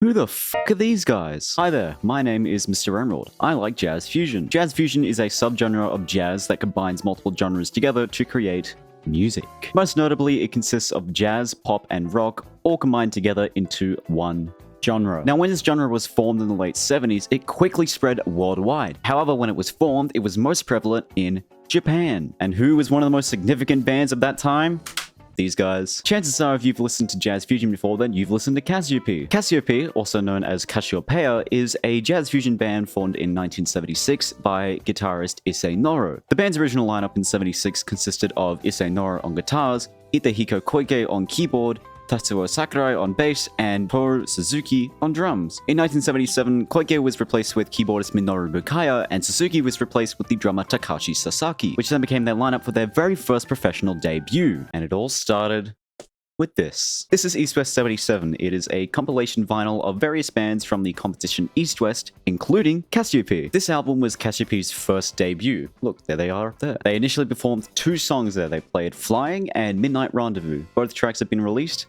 Who the fuck are these guys? Hi there, my name is Mr. Emerald. I like jazz fusion. Jazz fusion is a subgenre of jazz that combines multiple genres together to create music. Most notably, it consists of jazz, pop, and rock all combined together into one genre. Now, when this genre was formed in the late 70s, it quickly spread worldwide. However, when it was formed, it was most prevalent in Japan. And who was one of the most significant bands of that time? These guys. Chances are, if you've listened to jazz fusion before, then you've listened to CASIOPEA. CASIOPEA, also known as CASIOPEA, is a jazz fusion band formed in 1976 by guitarist Issei Noro. The band's original lineup in 76 consisted of Issei Noro on guitars, Itahiko Koike on keyboard, Tatsuo Sakurai on bass, and Toru Suzuki on drums. In 1977, Koike was replaced with keyboardist Minoru Bukaya, and Suzuki was replaced with the drummer Takashi Sasaki, which then became their lineup for their very first professional debut. And it all started with this. This is East West 77. It is a compilation vinyl of various bands from the competition East West, including CASIOPEA. This album was CASIOPEA's first debut. Look, there they are up there. They initially performed 2 songs there. They played Flying and Midnight Rendezvous. Both tracks have been released.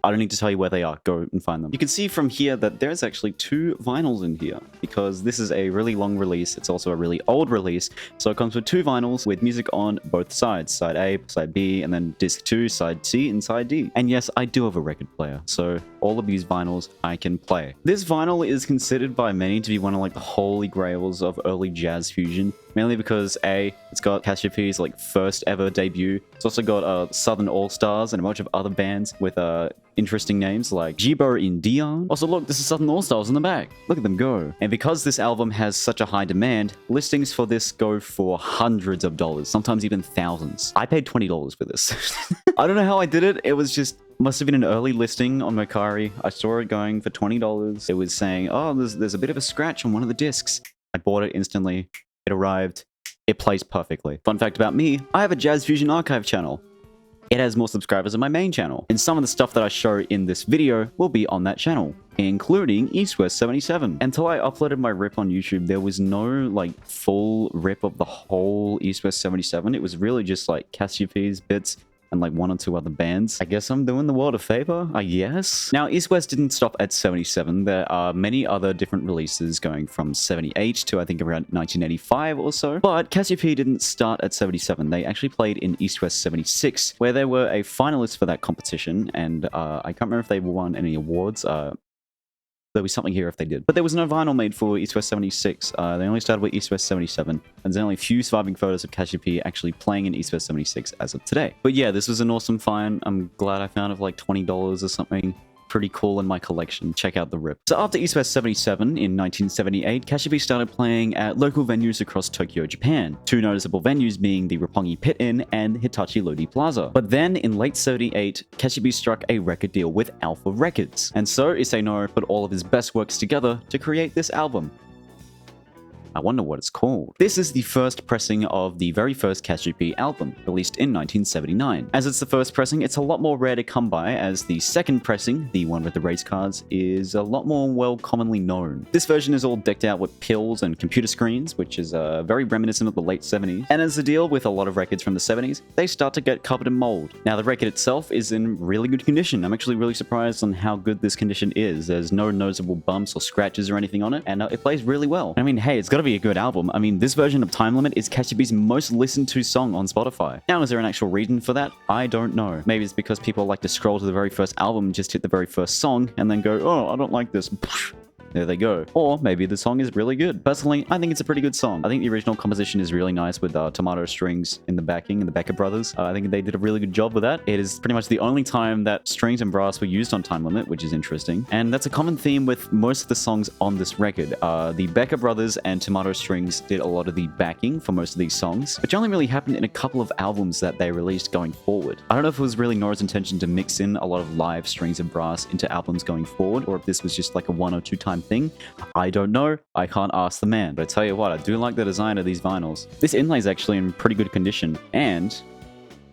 I don't need to tell you where they are. Go and find them. You can see from here that there's actually 2 vinyls in here because this is a really long release. It's also a really old release. So it comes with 2 vinyls with music on both sides. Side A, side B, and then disc 2, side C, and side D. And yes, I do have a record player. So all of these vinyls I can play. This vinyl is considered by many to be one of like the holy grails of early jazz fusion. Mainly because A, it's got CASIOPEA's like first ever debut. It's also got Southern All-Stars and a bunch of other bands with interesting names like Jibo in Dion. Also look, this is Southern All-Stars in the back. Look at them go. And because this album has such a high demand, listings for this go for hundreds of dollars, sometimes even thousands. I paid $20 for this. I don't know how I did it. It was just must have been an early listing on Mercari. I saw it going for $20. It was saying, oh, there's a bit of a scratch on one of the discs. I bought it instantly. It arrived. It plays perfectly. Fun fact about me, I have a Jazz Fusion Archive channel. It has more subscribers than my main channel. And some of the stuff that I show in this video will be on that channel, including East West 77. Until I uploaded my rip on YouTube, there was no like full rip of the whole East West 77. It was really just like CASIOPEA's bits and like 1 or 2 other bands. I guess I'm doing the world a favor, I guess. Now, East West didn't stop at 77. There are many other different releases going from 78 to I think around 1985 or so. But CASIOPEA didn't start at 77. They actually played in East West 76, where they were a finalist for that competition. And I can't remember if they won any awards. There'll be something here if they did. But there was no vinyl made for East West 76. They only started with East West 77. And there's only a few surviving photos of CASIOPEA actually playing in East West 76 as of today. But yeah, this was an awesome find. I'm glad I found it for like $20 or something. Pretty cool in my collection. Check out the rip. So after East West 77 in 1978, CASIOPEA started playing at local venues across Tokyo, Japan. 2 noticeable venues being the Roppongi Pit Inn and Hitachi Lodi Plaza. But then in late 78, CASIOPEA struck a record deal with Alpha Records. And so Issei Noro put all of his best works together to create this album. I wonder what it's called. This is the first pressing of the very first CASIOPEA album, released in 1979. As it's the first pressing, it's a lot more rare to come by, as the second pressing, the one with the race cards, is a lot more well commonly known. This version is all decked out with pills and computer screens, which is very reminiscent of the late 70s. And as the deal with a lot of records from the 70s, they start to get covered in mold. Now, the record itself is in really good condition. I'm actually really surprised on how good this condition is. There's no noticeable bumps or scratches or anything on it, and it plays really well. I mean, hey, it's gotta be a good album. I mean, this version of Time Limit is CASIOPEA's most listened to song on Spotify. Now, is there an actual reason for that? I don't know. Maybe it's because people like to scroll to the very first album and just hit the very first song and then go, oh, I don't like this. There they go. Or maybe the song is really good. Personally, I think it's a pretty good song. I think the original composition is really nice with tomato strings in the backing and the Becker brothers. I think they did a really good job with that. It is pretty much the only time that strings and brass were used on Time Limit, which is interesting. And that's a common theme with most of the songs on this record. The Becker brothers and tomato strings did a lot of the backing for most of these songs, which only really happened in a couple of albums that they released going forward. I don't know if it was really Nora's intention to mix in a lot of live strings and brass into albums going forward, or if this was just like a 1 or 2 time thing. I don't know. I can't ask the man. But I tell you what, I do like the design of these vinyls. This inlay is actually in pretty good condition, and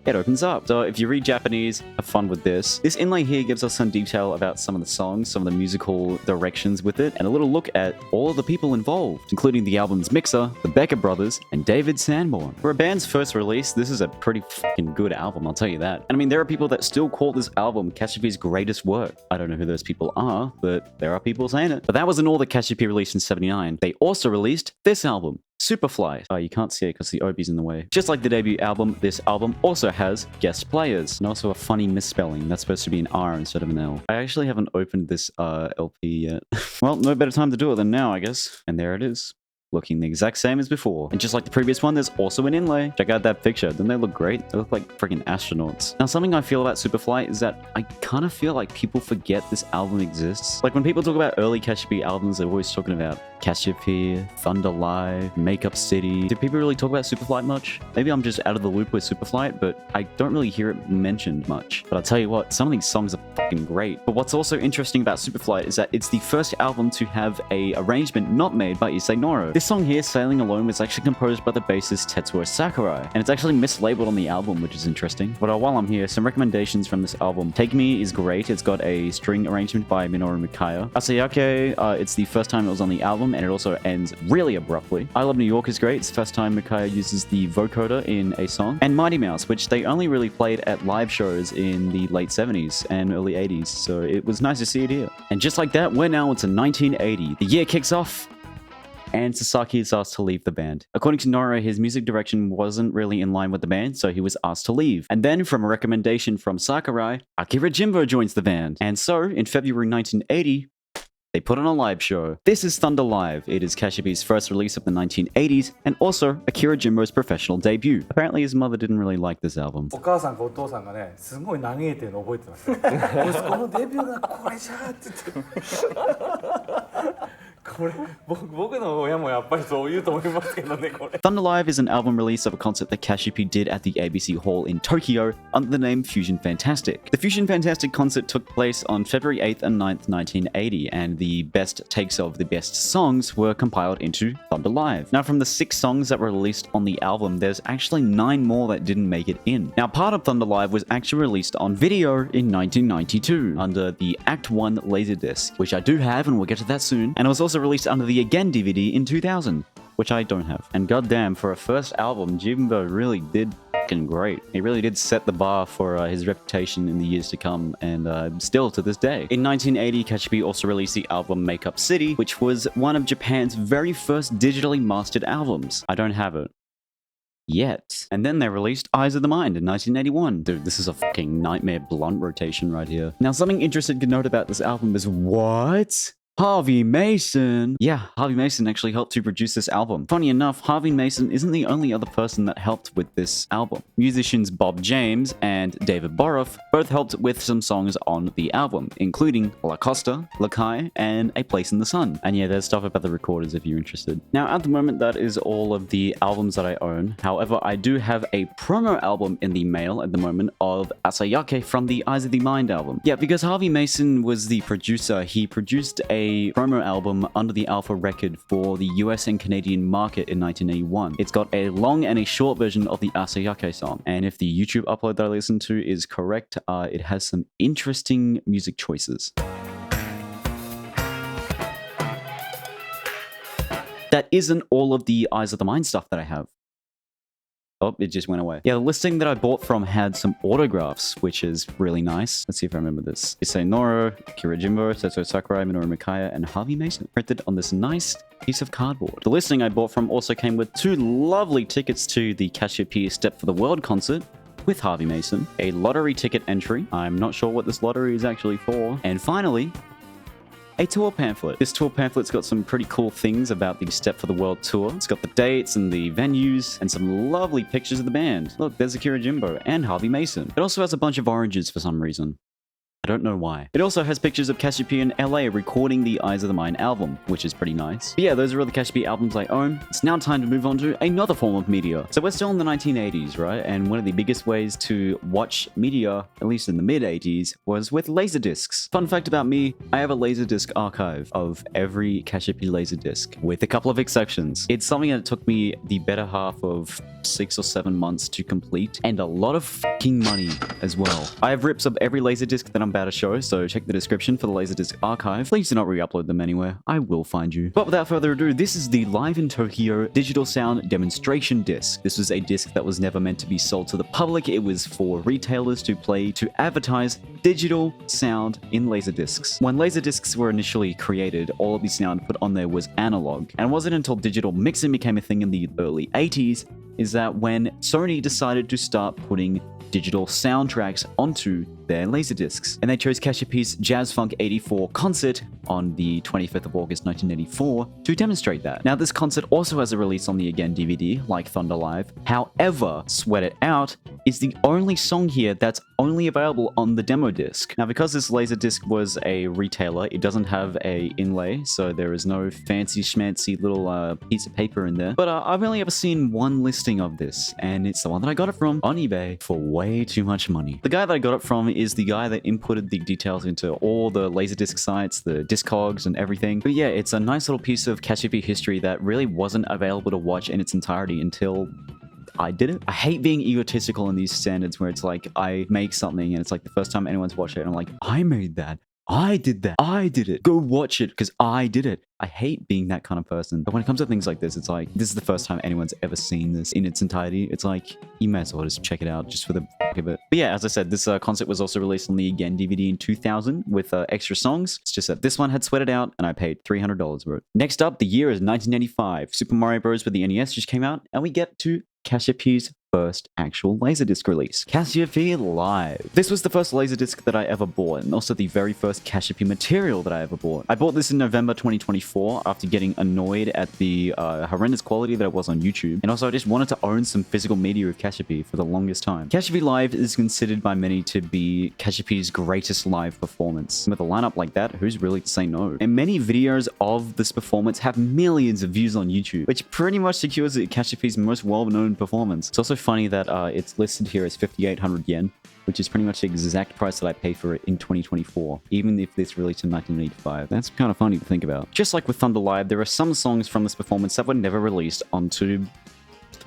it opens up. So if you read Japanese, have fun with this. This inlay here gives us some detail about some of the songs, some of the musical directions with it, and a little look at all of the people involved, including the album's mixer, the Becker brothers, and David Sanborn. For a band's first release, this is a pretty fucking good album, I'll tell you that. And I mean, there are people that still call this album Casiopea's greatest work. I don't know who those people are, but there are people saying it. But that wasn't all that Casiopea released in '79. They also released this album, Superfly. Oh, you can't see it because the OB's in the way. Just like the debut album, this album also has guest players, and also a funny misspelling. That's supposed to be an R instead of an L. I actually haven't opened this LP yet. Well, no better time to do it than now, I guess. And there it is, looking the exact same as before. And just like the previous one, there's also an inlay. Check out that picture. Don't they look great? They look like freaking astronauts. Now, something I feel about Superfly is that I kind of feel like people forget this album exists. Like when people talk about early Casiopea albums, they're always talking about Cassiopeia, Thunder Live, Makeup City. Do people really talk about Superflight much? Maybe I'm just out of the loop with Superflight, but I don't really hear it mentioned much. But I'll tell you what, some of these songs are fucking great. But what's also interesting about Superflight is that it's the first album to have a arrangement not made by Issei Noro. This song here, Sailing Alone, was actually composed by the bassist Tetsuo Sakurai, and it's actually mislabeled on the album, which is interesting. But while I'm here, some recommendations from this album. Take Me is great. It's got a string arrangement by Minoru Mikaya. Asayake, it's the first time it was on the album, and it also ends really abruptly. I Love New York is great. It's the first time Mikaya uses the vocoder in a song. And Mighty Mouse, which they only really played at live shows in the late 70s and early 80s, so it was nice to see it here. And just like that, we're now into 1980. The year kicks off, and Sasaki is asked to leave the band. According to Noro, his music direction wasn't really in line with the band, so he was asked to leave. And then, from a recommendation from Sakurai, Akira Jimbo joins the band. And so, in February 1980, they put on a live show. This is Thunder Live. It is Casiopea's first release of the 1980s, and also Akira Jimbo's professional debut. Apparently his mother didn't really like this album. お母さんかお父さんがね、すごい嘆いてるの覚えてますよ。息子のデビューがこれじゃって言って。これ僕の親もやっぱりそう言うと思いますけどね、これ。Thunder Live is an album release of a concert that Casiopea did at the ABC Hall in Tokyo under the name Fusion Fantastic. The Fusion Fantastic concert took place on February 8th and 9th, 1980, and the best takes of the best songs were compiled into Thunder Live. Now, from the 6 songs that were released on the album, there's actually 9 more that didn't make it in. Now, part of Thunder Live was actually released on video in 1992 under the Act 1 LaserDiscs, which I do have, and we'll get to that soon, and it was also released under the Again DVD in 2000, which I don't have. And goddamn, for a first album, Jimbo really did fucking great. He really did set the bar for his reputation in the years to come, and still to this day. In 1980, Casiopea also released the album Makeup City, which was one of Japan's very first digitally mastered albums. I don't have it yet. And then they released Eyes of the Mind in 1981. Dude, this is a fucking nightmare blunt rotation right here. Now, something interesting to note about this album is what? Harvey Mason. Yeah, Harvey Mason actually helped to produce this album. Funny enough, Harvey Mason isn't the only other person that helped with this album. Musicians Bob James and David Boroff both helped with some songs on the album, including La Costa, Lakai, and A Place in the Sun. And yeah, there's stuff about the recorders if you're interested. Now, at the moment, that is all of the albums that I own. However, I do have a promo album in the mail at the moment of Asayake from the Eyes of the Mind album. Yeah, because Harvey Mason was the producer, he produced a promo album under the Alpha record for the US and Canadian market in 1981. It's got a long and a short version of the Asayake song, and if the YouTube upload that I listened to is correct, it has some interesting music choices. That isn't all of the Eyes of the Mind stuff that I have. Oh, it just went away. Yeah, the listing that I bought from had some autographs, which is really nice. Let's see if I remember this. Issei Noro, Akira Jimbo, Tetsuo Sakurai, Minoru Mikaya, and Harvey Mason, printed on this nice piece of cardboard. The listing I bought from also came with 2 lovely tickets to the Cassiopeia Step for the World concert with Harvey Mason, a lottery ticket entry. I'm not sure what this lottery is actually for. And finally, a tour pamphlet. This tour pamphlet's got some pretty cool things about the Step for the World tour. It's got the dates and the venues and some lovely pictures of the band. Look, there's Akira Jimbo and Harvey Mason. It also has a bunch of oranges for some reason. I don't know why. It also has pictures of CASIOPEA in LA recording the Eyes of the Mind album, which is pretty nice. But yeah, those are all the CASIOPEA albums I own. It's now time to move on to another form of media. So we're still in the 1980s, right? And one of the biggest ways to watch media, at least in the mid-80s, was with LaserDiscs. Fun fact about me, I have a LaserDisc archive of every CASIOPEA LaserDisc, with a couple of exceptions. It's something that took me the better half of 6 or 7 months to complete, and a lot of fucking money as well. I have rips of every LaserDisc that I'm about to show, so check the description for the LaserDisc archive. Please do not re-upload them anywhere. I will find you. But without further ado, this is the Live in Tokyo digital sound demonstration disc. This was a disc that was never meant to be sold to the public. It was for retailers to play to advertise digital sound in LaserDiscs. When LaserDiscs were initially created, all of the sound put on there was analog, and it wasn't until digital mixing became a thing in the early 80s is that when Sony decided to start putting digital soundtracks onto their LaserDiscs. And they chose CASIOPEA's Jazz Funk 84 concert on the 25th of August 1984 to demonstrate that. Now, this concert also has a release on the Again DVD, like Thunder Live. However, Sweat It Out is the only song here that's only available on the demo disc. Now, because this LaserDisc was a retailer, it doesn't have a inlay, so there is no fancy schmancy little piece of paper in there. But I've only ever seen one listing of this, and it's the one that I got it from on eBay for way too much money. The guy that I got it from is the guy that inputted the details into all the LaserDisc sites, the Discogs and everything. But yeah, it's a nice little piece of CASIOPEA history that really wasn't available to watch in its entirety until I did it. I hate being egotistical in these standards where it's like I make something and it's like the first time anyone's watched it and I'm like, I made that. I did that. I did it. Go watch it because I did it. I hate being that kind of person. But when it comes to things like this, it's like, this is the first time anyone's ever seen this in its entirety. It's like, you may as well just check it out just for the fuck of it. But yeah, as I said, this concert was also released on the Again DVD in 2000 with extra songs. It's just that this one had Sweat It Out and I paid $300 for it. Next up, the year is 1985. Super Mario Bros. With the NES just came out and we get to CASIOPEA's first actual LaserDisc release, CASIOPEA Live. This was the first LaserDisc that I ever bought, and also the very first CASIOPEA material that I ever bought. I bought this in November 2024 after getting annoyed at the horrendous quality that it was on YouTube, and also I just wanted to own some physical media of CASIOPEA for the longest time. CASIOPEA Live is considered by many to be CASIOPEA's greatest live performance. With a lineup like that, who's really to say no? And many videos of this performance have millions of views on YouTube, which pretty much secures it CASIOPEA's most well-known performance. It's also funny that it's listed here as 5,800 yen, which is pretty much the exact price that I pay for it in 2024, even if this released in 1985. That's kind of funny to think about. Just like with Thunder Live, there are some songs from this performance that were never released onto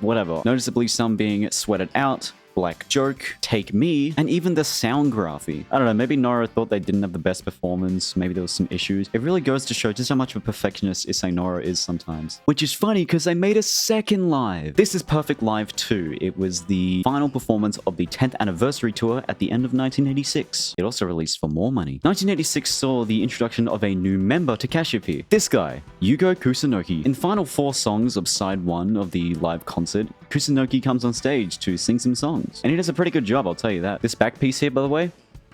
whatever. Noticeably some being Sweat It Out, Black Joke, Take Me, and even the sound graphy. I don't know, maybe Nora thought they didn't have the best performance, maybe there was some issues. It really goes to show just how much of a perfectionist Issei Nora is sometimes. Which is funny because they made a second live. This is Perfect Live 2. It was the final performance of the 10th anniversary tour at the end of 1986. It also released for more money. 1986 saw the introduction of a new member to CASIOPEA. This guy, Yugo Kusunoki. In the final 4 songs of side 1 of the live concert, Kusunoki comes on stage to sing some songs. And he does a pretty good job, I'll tell you that. This back piece here, by the way,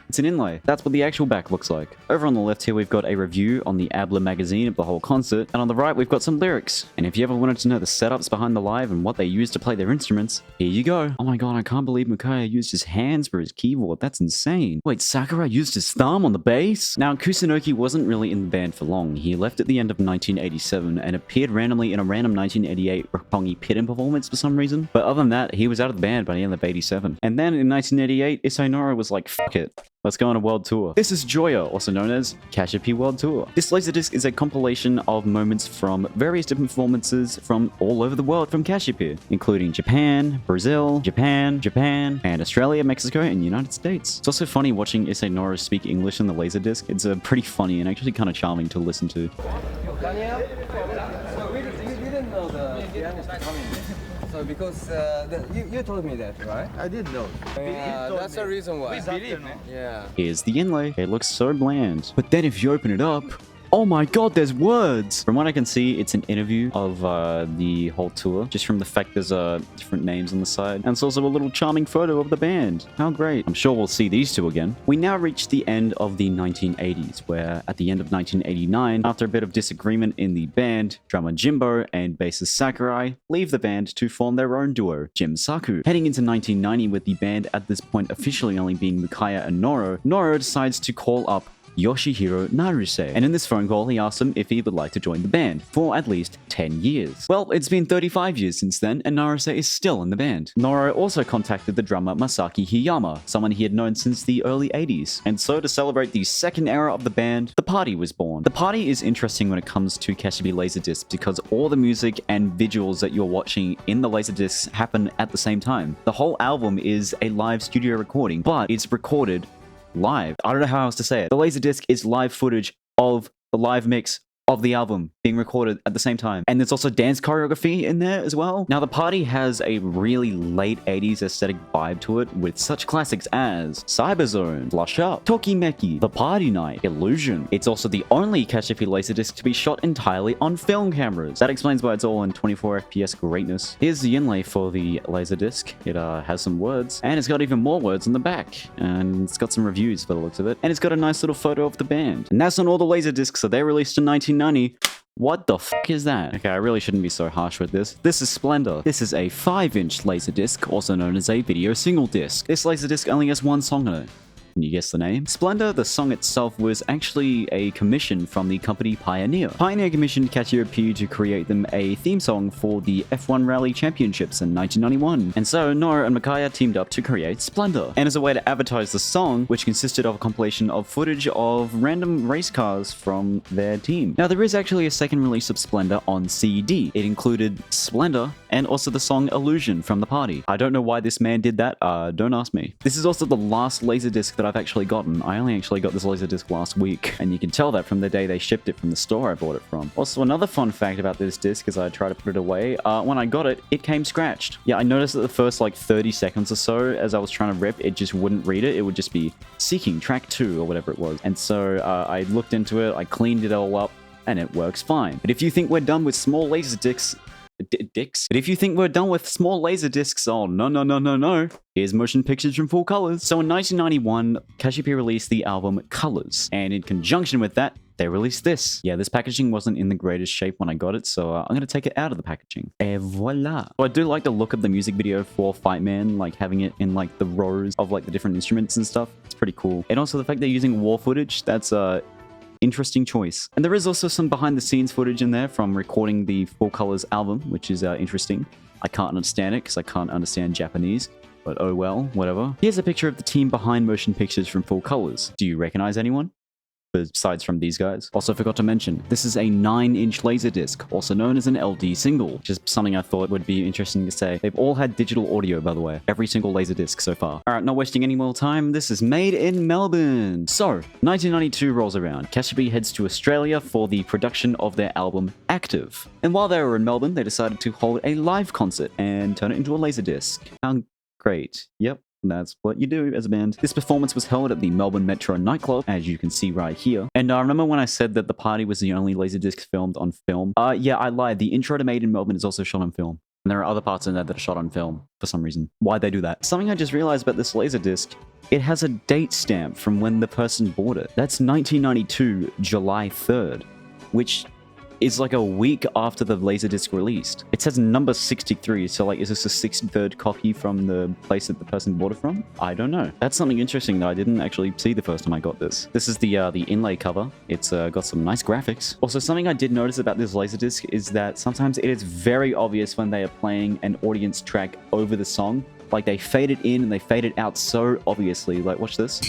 it's an inlay. That's what the actual back looks like. Over on the left here, we've got a review on the ABLA magazine of the whole concert. And on the right, we've got some lyrics. And if you ever wanted to know the setups behind the live and what they use to play their instruments, here you go. Oh my god, I can't believe Mikaya used his hands for his keyboard. That's insane. Wait, Sakura used his thumb on the bass? Now, Kusunoki wasn't really in the band for long. He left at the end of 1987 and appeared randomly in a random 1988 Roppongi Pitten performance for some reason. But other than that, he was out of the band by the end of 87. And then in 1988, Issei Nora was like, fuck it. Let's go on a world tour. This is Joya, also known as CASIOPEA World Tour. This LaserDisc is a compilation of moments from various different performances from all over the world from CASIOPEA, including Japan, Brazil, Japan, and Australia, Mexico, and United States. It's also funny watching Issei Nora speak English on the LaserDisc. It's pretty funny and actually kind of charming to listen to. Daniel, so we didn't know the pianist coming. So because you told me that, right? I did know. That's the reason why. We believe, man. Yeah. Here's the inlay. It looks so bland. But then if you open it up, Oh my god, there's words! From what I can see, it's an interview of the whole tour. Just from the fact there's different names on the side. And it's also a little charming photo of the band. How great. I'm sure we'll see these two again. We now reach the end of the 1980s, where at the end of 1989, after a bit of disagreement in the band, drummer Jimbo and bassist Sakurai leave the band to form their own duo, Jim Saku. Heading into 1990 with the band at this point officially only being Mikaya and Noro, Noro decides to call up Yoshihiro Naruse, and in this phone call he asked him if he would like to join the band for at least 10 years. Well, it's been 35 years since then, and Naruse is still in the band. Noro also contacted the drummer Masaki Hiyama, someone he had known since the early 80s, and so to celebrate the second era of the band, The Party was born. The Party is interesting when it comes to CASIOPEA LaserDiscs because all the music and visuals that you're watching in the LaserDiscs happen at the same time. The whole album is a live studio recording, but it's recorded live. I don't know how else to say it. The LaserDisc is live footage of the live mix of the album being recorded at the same time. And there's also dance choreography in there as well. Now, The Party has a really late 80s aesthetic vibe to it with such classics as Cyberzone, Flush Up, Tokimeki, The Party Night, Illusion. It's also the only CASIOPEA LaserDisc to be shot entirely on film cameras. That explains why it's all in 24 FPS greatness. Here's the inlay for the LaserDisc. It has some words, and it's got even more words on the back. And it's got some reviews for the looks of it. And it's got a nice little photo of the band. And that's on all the LaserDiscs that they released in 1990. What the f is that? Okay, I really shouldn't be so harsh with this. This is Splendor. This is a 5-inch LaserDisc, also known as a video single disc. This LaserDisc only has one song on it. Can you guess the name? Splendor, the song itself, was actually a commission from the company Pioneer. Pioneer commissioned CASIOPEA to create them a theme song for the F1 Rally Championships in 1991. And so Noro and Mikaya teamed up to create Splendor. And as a way to advertise the song, which consisted of a compilation of footage of random race cars from their team. Now, there is actually a second release of Splendor on CD. It included Splendor and also the song Illusion from The Party. I don't know why this man did that. Don't ask me. This is also the last LaserDisc that I've actually gotten. I only actually got this LaserDisc last week, and you can tell that from the day they shipped it from the store I bought it from. Also, another fun fact about this disc as I try to put it away, when I got it, it came scratched. Yeah, I noticed that the first like 30 seconds or so as I was trying to rip, it just wouldn't read it. It would just be seeking track 2 or whatever it was. And so I looked into it, I cleaned it all up, and it works fine. But if you think we're done with small LaserDiscs, But if you think we're done with small LaserDiscs, oh no. Here's motion pictures from Full Colors. So in 1991, CASIOPEA released the album Colors, and in conjunction with that, they released this. Yeah, this packaging wasn't in the greatest shape when I got it, so I'm gonna take it out of the packaging. Et voila. So I do like the look of the music video for Fight Man, like having it in like the rows of like the different instruments and stuff. It's pretty cool. And also the fact they're using war footage, that's interesting choice. And there is also some behind the scenes footage in there from recording the Full Colors album, which is interesting. I can't understand it because I can't understand Japanese, but oh well, whatever. Here's a picture of the team behind motion pictures from Full Colors. Do you recognize anyone? Besides from these guys. Also forgot to mention, this is a 9-inch LaserDisc, also known as an LD single, which is something I thought would be interesting to say. They've all had digital audio, by the way. Every single LaserDisc so far. Alright, not wasting any more time, this is made in Melbourne. So, 1992 rolls around. CASIOPEA heads to Australia for the production of their album Active. And while they were in Melbourne, they decided to hold a live concert and turn it into a LaserDisc. How great. Yep. That's what you do as a band. This performance was held at the Melbourne Metro nightclub, as you can see right here. And I remember when I said that The Party was the only LaserDisc filmed on film. Yeah, I lied. The intro to Made in Melbourne is also shot on film. And there are other parts in there that are shot on film for some reason. Why'd they do that? Something I just realized about this LaserDisc, it has a date stamp from when the person bought it. That's 1992, July 3rd, which is like a week after the LaserDisc released. It says number 63, so like, is this a 63rd copy from the place that the person bought it from? I don't know. That's something interesting that I didn't actually see the first time I got this. This is the inlay cover. It's got some nice graphics. Also, something I did notice about this LaserDisc is that sometimes it is very obvious when they are playing an audience track over the song. Like, they fade it in and they fade it out so obviously. Like, watch this.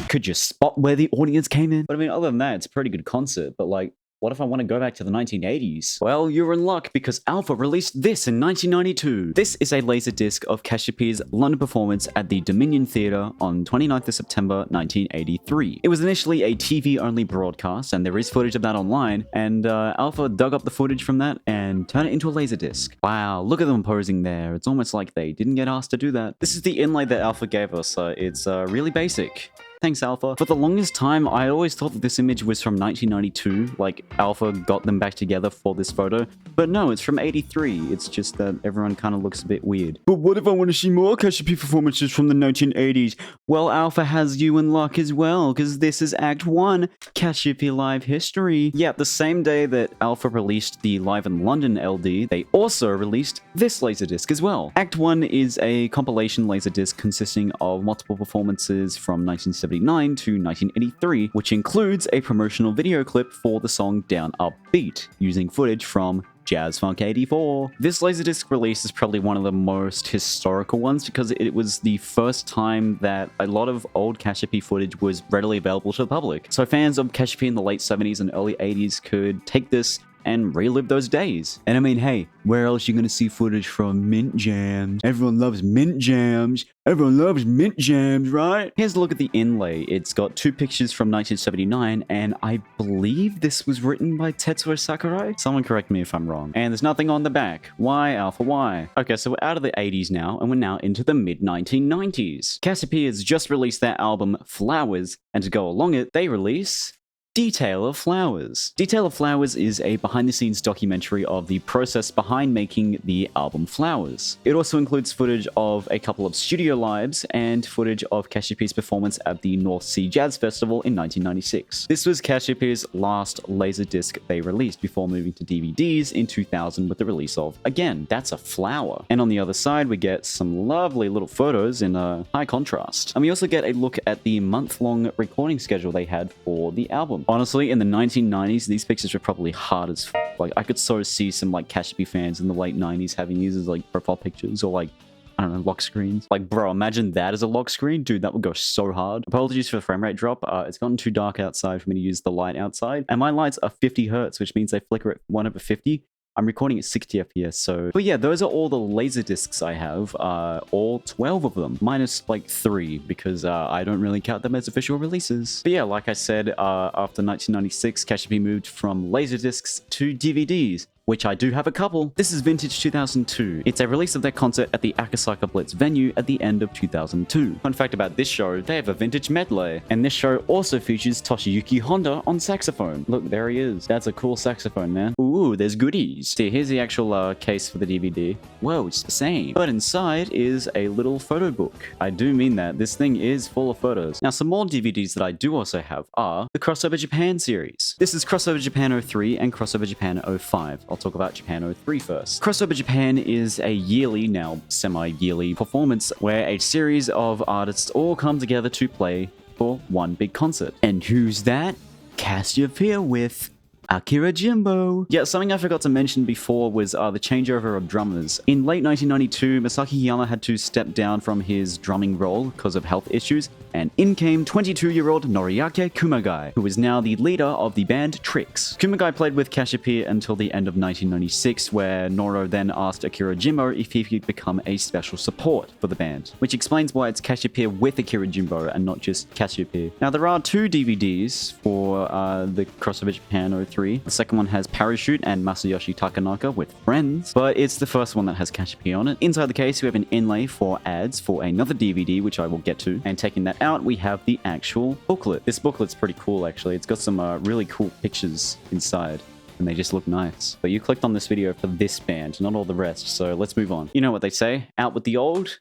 Could you spot where the audience came in? But I mean, other than that, it's a pretty good concert. But like, What if I want to go back to the 1980s? Well, you're in luck because Alpha released this in 1992. This is a laserdisc of Casiopea's London performance at the Dominion Theatre on 29th of September 1983. It was initially a TV-only broadcast, and there is footage of that online, and Alpha dug up the footage from that and turned it into a laserdisc. Wow, look at them posing there. It's almost like they didn't get asked to do that. This is the inlay that Alpha gave us. It's really basic. Thanks, Alpha. For the longest time, I always thought that this image was from 1992, like Alpha got them back together for this photo. But no, it's from 83. It's just that everyone kind of looks a bit weird. But what if I want to see more Cassiopeia performances from the 1980s? Well, Alpha has you in luck as well, because this is Act 1, Cassiopeia Live History. Yeah, the same day that Alpha released the Live in London LD, they also released this laserdisc as well. Act 1 is a compilation laserdisc consisting of multiple performances from 1979 to 1983, which includes a promotional video clip for the song Down Up Beat, using footage from Jazz Funk 84. This laserdisc release is probably one of the most historical ones because it was the first time that a lot of old Cassiopeia footage was readily available to the public. So fans of Cassiopeia in the late 70s and early 80s could take this and relive those days. And I mean, hey, where else are you gonna see footage from Mint Jams? Everyone loves Mint Jams. Everyone loves Mint Jams, right? Here's a look at the inlay. It's got two pictures from 1979, and I believe this was written by Tetsuo Sakurai. Someone correct me if I'm wrong. And there's nothing on the back. Why, Alpha, why? Okay, so we're out of the 80s now, and we're now into the mid-1990s. Cassiopeia has just released their album Flowers, and to go along it, they release Detail of Flowers. Detail of Flowers is a behind-the-scenes documentary of the process behind making the album Flowers. It also includes footage of a couple of studio lives and footage of Cassiopeia's performance at the North Sea Jazz Festival in 1996. This was Cassiopeia's last laserdisc they released before moving to DVDs in 2000 with the release of, again, That's a Flower. And on the other side, we get some lovely little photos in high contrast. And we also get a look at the month-long recording schedule they had for the album. Honestly, in the 1990s, these pictures were probably hard as f***. Like, I could so see some, like, Cassiopeia fans in the late 90s having these as, like, profile pictures or, like, I don't know, lock screens. Like, bro, imagine that as a lock screen. Dude, that would go so hard. Apologies for the frame rate drop. It's gotten too dark outside for me to use the light outside. And my lights are 50 hertz, which means they flicker at 1/50. I'm recording at 60 FPS, so... But yeah, those are all the laserdiscs I have, all 12 of them, minus like 3, because I don't really count them as official releases. But yeah, like I said, after 1996, Cassiopeia moved from laserdiscs to DVDs, which I do have a couple. This is Vintage 2002. It's a release of their concert at the Akasaka Blitz venue at the end of 2002. Fun fact about this show, they have a vintage medley. And this show also features Toshiyuki Honda on saxophone. Look, there he is. That's a cool saxophone, man. Ooh, there's goodies. See, here's the actual case for the DVD. Whoa, it's the same. But inside is a little photo book. I do mean that. This thing is full of photos. Now, some more DVDs that I do also have are the Crossover Japan series. This is Crossover Japan 03 and Crossover Japan 05. I'll talk about Japan 03 first. Crossover Japan is a yearly, now semi-yearly performance where a series of artists all come together to play for one big concert. And who's that? Cassiopeia with Akira Jimbo. Yeah, something I forgot to mention before was the changeover of drummers. In late 1992, Masaki Hiyama had to step down from his drumming role because of health issues, and in came 22-year-old Noriake Kumagai, who is now the leader of the band Trix. Kumagai played with Cassiopeia until the end of 1996, where Noro then asked Akira Jimbo if he could become a special support for the band, which explains why it's Cassiopeia with Akira Jimbo and not just Cassiopeia. Now, there are two DVDs for the Crossover Japan 03. The second one has Parachute and Masayoshi Takanaka with Friends, but it's the first one that has Cassiopeia on it. Inside the case, we have an inlay for ads for another DVD, which I will get to, and taking that out, we have the actual booklet. This booklet's pretty cool, actually. It's got some really cool pictures inside, and they just look nice. But you clicked on this video for this band, not all the rest, so let's move on. You know what they say, out with the old,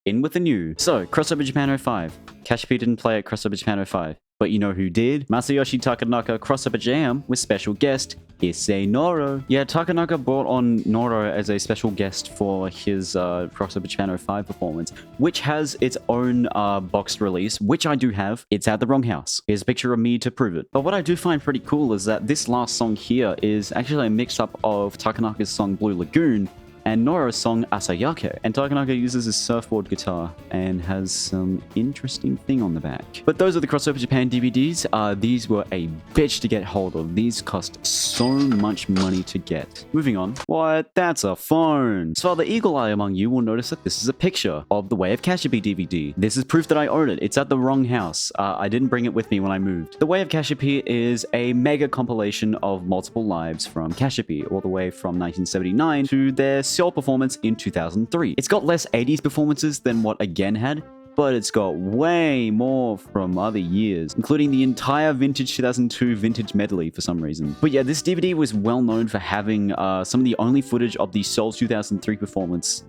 in with the new. So, Crossover Japan 05. Cassiopeia didn't play at Crossover Japan 05. But you know who did? Masayoshi Takanaka Crossover Jam with special guest Issei Noro. Yeah, Takanaka brought on Noro as a special guest for his Crossover Japan 05 performance, which has its own boxed release, which I do have. It's at the wrong house. Here's a picture of me to prove it. But what I do find pretty cool is that this last song here is actually a mix-up of Takanaka's song Blue Lagoon and Nora's song Asayake. And Takanaka uses his surfboard guitar and has some interesting thing on the back. But those are the Crossover Japan DVDs. These were a bitch to get hold of. These cost so much money to get. Moving on. What? That's a phone. So the eagle eye among you will notice that this is a picture of the Way of Cassiopeia DVD. This is proof that I own it. It's at the wrong house. I didn't bring it with me when I moved. The Way of Cassiopeia is a mega compilation of multiple lives from Cassiopeia, all the way from 1979 to their Seoul performance in 2003. It's got less 80s performances than what Again had, but it's got way more from other years, including the entire vintage 2002 vintage medley for some reason. But yeah, this DVD was well known for having some of the only footage of the Seoul 2003 performance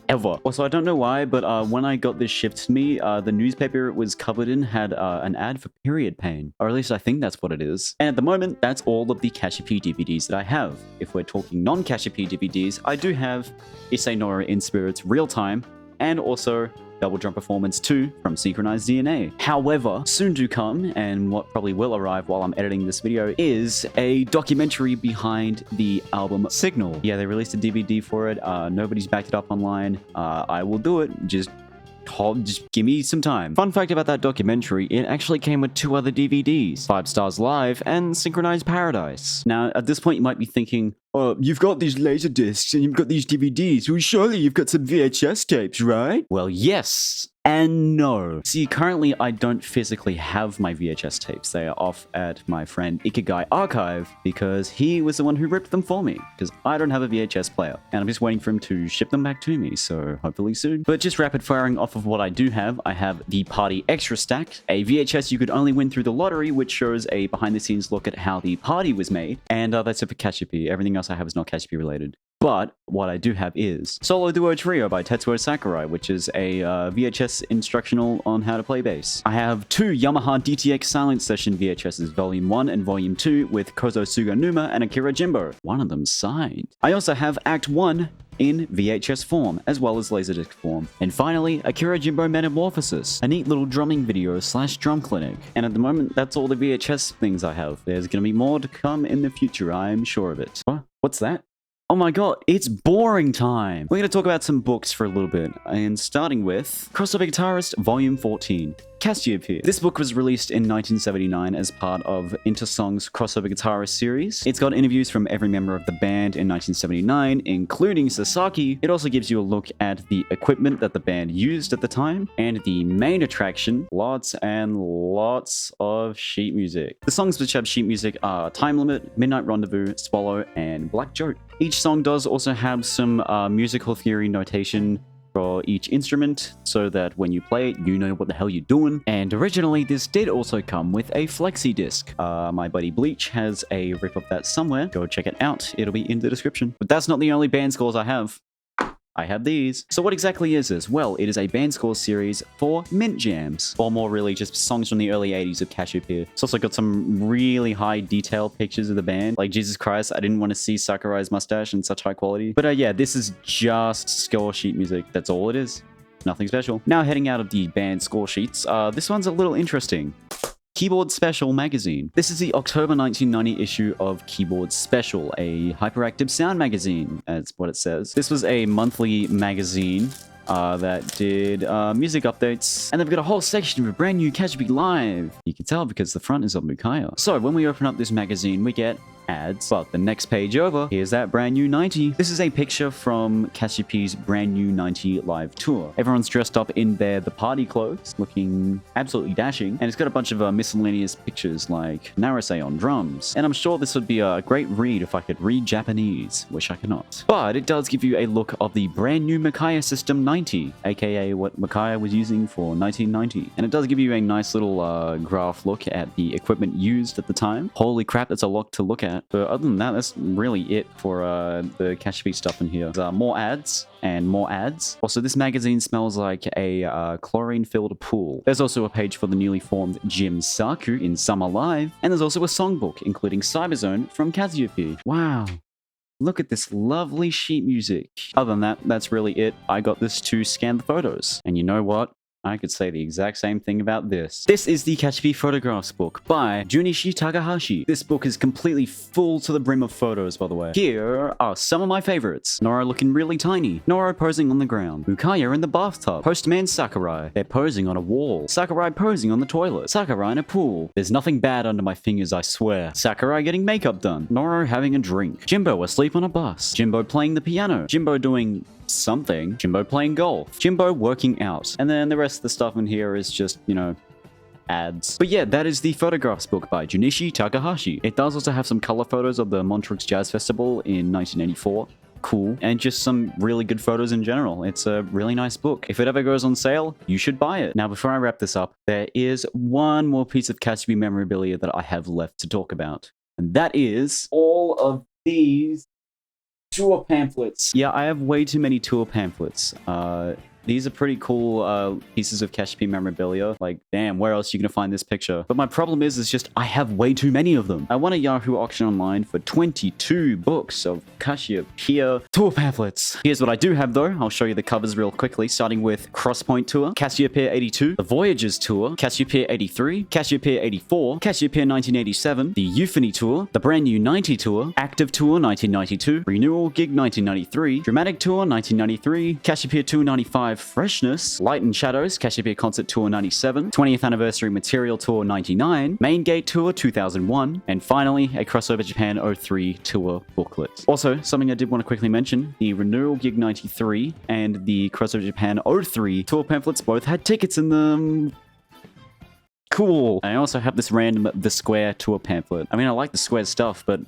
ever. Also, I don't know why, but when I got this shipped to me, the newspaper it was covered in had an ad for period pain, or at least I think that's what it is. And at the moment, that's all of the Cassiopeia DVDs that I have. If we're talking non-Cassiopeia DVDs, I do have Issei Nora in Spirits Real Time, and also Double Drum Performance 2 from Synchronized DNA. However, soon to come, and what probably will arrive while I'm editing this video, is a documentary behind the album Signal. Yeah, they released a DVD for it. Nobody's backed it up online. I will do it. Just give me some time. Fun fact about that documentary, it actually came with 2 other DVDs, 5 Stars Live and Synchronized Paradise. Now, at this point, you might be thinking, oh, you've got these LaserDiscs and you've got these DVDs, well, surely you've got some VHS tapes, right? Well, yes and no. See, currently I don't physically have my VHS tapes. They are off at my friend Ikigai archive because he was the one who ripped them for me, because I don't have a VHS player and I'm just waiting for him to ship them back to me, so hopefully soon. But just rapid firing off of what I do have, I have the Party Extra Stack, a VHS you could only win through the lottery, which shows a behind the scenes look at how the party was made, and that's it for Cassiopeia. Everything else I have is not Cassiopeia related. But what I do have is Solo Duo Trio by Tetsuo Sakurai, which is a VHS instructional on how to play bass. I have 2 Yamaha DTX Silent Session VHSs, Volume 1 and Volume 2, with Kozo Suganuma and Akira Jimbo. One of them signed. I also have Act 1 in VHS form, as well as Laserdisc form. And finally, Akira Jimbo Metamorphosis, a neat little drumming video / drum clinic. And at the moment, that's all the VHS things I have. There's gonna be more to come in the future, I'm sure of it. What's that? Oh my god, it's boring time! We're going to talk about some books for a little bit, and starting with Crossover Guitarist Volume 14. Cassiopeia. This book was released in 1979 as part of Intersong's Crossover Guitarist series. It's got interviews from every member of the band in 1979, including Sasaki. It also gives you a look at the equipment that the band used at the time, and the main attraction, lots and lots of sheet music. The songs which have sheet music are Time Limit, Midnight Rendezvous, Swallow, and Black Joke. Each song does also have some musical theory notation for each instrument, so that when you play it, you know what the hell you're doing. And originally, this did also come with a flexi disc. My buddy Bleach has a rip of that somewhere. Go check it out. It'll be in the description. But that's not the only band scores I have. I have these. So what exactly is this? Well, it is a band score series for mint jams, or more really just songs from the early 80s of Cassiopeia. It's also got some really high detail pictures of the band. Like, Jesus Christ, I didn't want to see Sakurai's mustache in such high quality. But yeah, this is just score sheet music. That's all it is. Nothing special. Now heading out of the band score sheets, this one's a little interesting. Keyboard Special magazine. This is the October 1990 issue of Keyboard Special, a hyperactive sound magazine, as what it says. This was a monthly magazine that did music updates, and they've got a whole section of a brand new Cassiopeia Live. You can tell because the front is of Mukaya. So when we open up this magazine, we get ads. But the next page over, here's that brand new 90. This is a picture from Cassiopeia's brand new 90 live tour. Everyone's dressed up in the party clothes, looking absolutely dashing, and it's got a bunch of miscellaneous pictures like Narase on drums. And I'm sure this would be a great read if I could read Japanese, which I cannot. But it does give you a look of the brand new Mukaya System 90, aka what Mukaya was using for 1990. And it does give you a nice little graph look at the equipment used at the time. Holy crap, that's a lot to look at. But other than that, that's really it for the Cassiopeia stuff in here. There's more ads and more ads. Also, this magazine smells like a chlorine-filled pool. There's also a page for the newly formed Jim Saku in Summer Live, and there's also a songbook including Cyberzone from Cassiopeia. Wow. Look at this lovely sheet music. Other than that, that's really it. I got this to scan the photos. And you know what? I could say the exact same thing about this. This is the CASIOPEA Photographs book by Junichi Takahashi. This book is completely full to the brim of photos, by the way. Here are some of my favorites. Noro looking really tiny. Noro posing on the ground. Ukaya in the bathtub. Postman Sakurai. They're posing on a wall. Sakurai posing on the toilet. Sakurai in a pool. There's nothing bad under my fingers, I swear. Sakurai getting makeup done. Noro having a drink. Jimbo asleep on a bus. Jimbo playing the piano. Jimbo doing something. Jimbo playing golf. Jimbo working out. And then the rest of the stuff in here is just, you know, ads. But yeah, that is the photographs book by Junichi Takahashi. It does also have some color photos of the Montreux Jazz Festival in 1984. Cool. And just some really good photos in general. It's a really nice book. If it ever goes on sale, you should buy it. Now, before I wrap this up, there is one more piece of CASIOPEA memorabilia that I have left to talk about. And that is all of these tour pamphlets. Yeah, I have way too many tour pamphlets. These are pretty cool pieces of CASIOPEA memorabilia. Like, damn, where else are you gonna find this picture? But my problem is just I have way too many of them. I won a Yahoo auction online for 22 books of CASIOPEA tour pamphlets. Here's what I do have though. I'll show you the covers real quickly, starting with Crosspoint Tour, CASIOPEA 82, the Voyages Tour, CASIOPEA 83, CASIOPEA 84, CASIOPEA 1987, the Euphony Tour, the Brand New 90 Tour, Active Tour 1992, Renewal Gig 1993, Dramatic Tour 1993, CASIOPEA 295, Freshness, Light and Shadows, CASIOPEA Concert Tour 97, 20th Anniversary Material Tour 99, Main Gate Tour 2001, and finally a Crossover Japan 03 tour booklet. Also, something I did want to quickly mention, the Renewal Gig 93 and the Crossover Japan 03 tour pamphlets both had tickets in them. Cool. I also have this random The Square tour pamphlet. I mean, I like the Square stuff, but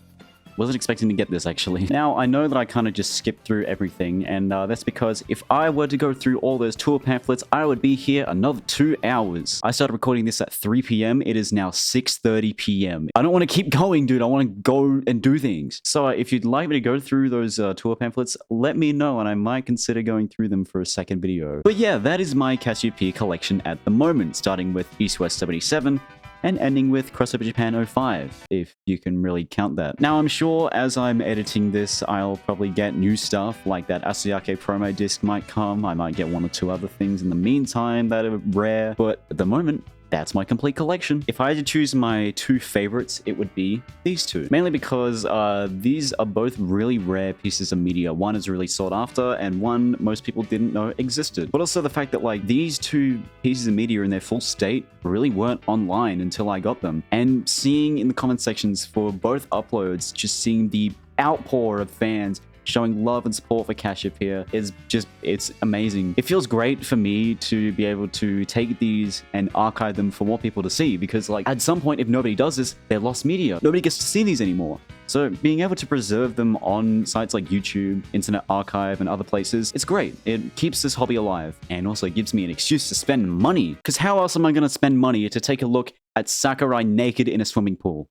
wasn't expecting to get this actually. Now, I know that I kind of just skipped through everything, and that's because if I were to go through all those tour pamphlets, I would be here another 2 hours. I started recording this at 3 p.m. It is now 6:30 p.m. I don't want to keep going, dude. I want to go and do things. So if you'd like me to go through those tour pamphlets, let me know, and I might consider going through them for a second video. But yeah, that is my CASIOPEA collection at the moment, starting with East West 77, and ending with Crossover Japan 05, if you can really count that. Now, I'm sure as I'm editing this, I'll probably get new stuff, like that Asayake promo disc might come. I might get 1 or 2 other things in the meantime that are rare, but at the moment, that's my complete collection. If I had to choose my 2 favorites, it would be these 2. Mainly because these are both really rare pieces of media. One is really sought after, and one most people didn't know existed. But also the fact that like these 2 pieces of media in their full state really weren't online until I got them. And seeing in the comment sections for both uploads, just seeing the outpour of fans showing love and support for CASIOPEA is just, it's amazing. It feels great for me to be able to take these and archive them for more people to see, because like at some point, if nobody does this, they're lost media. Nobody gets to see these anymore. So being able to preserve them on sites like YouTube, Internet Archive, and other places, it's great. It keeps this hobby alive and also gives me an excuse to spend money. Because how else am I going to spend money to take a look at Sakurai naked in a swimming pool?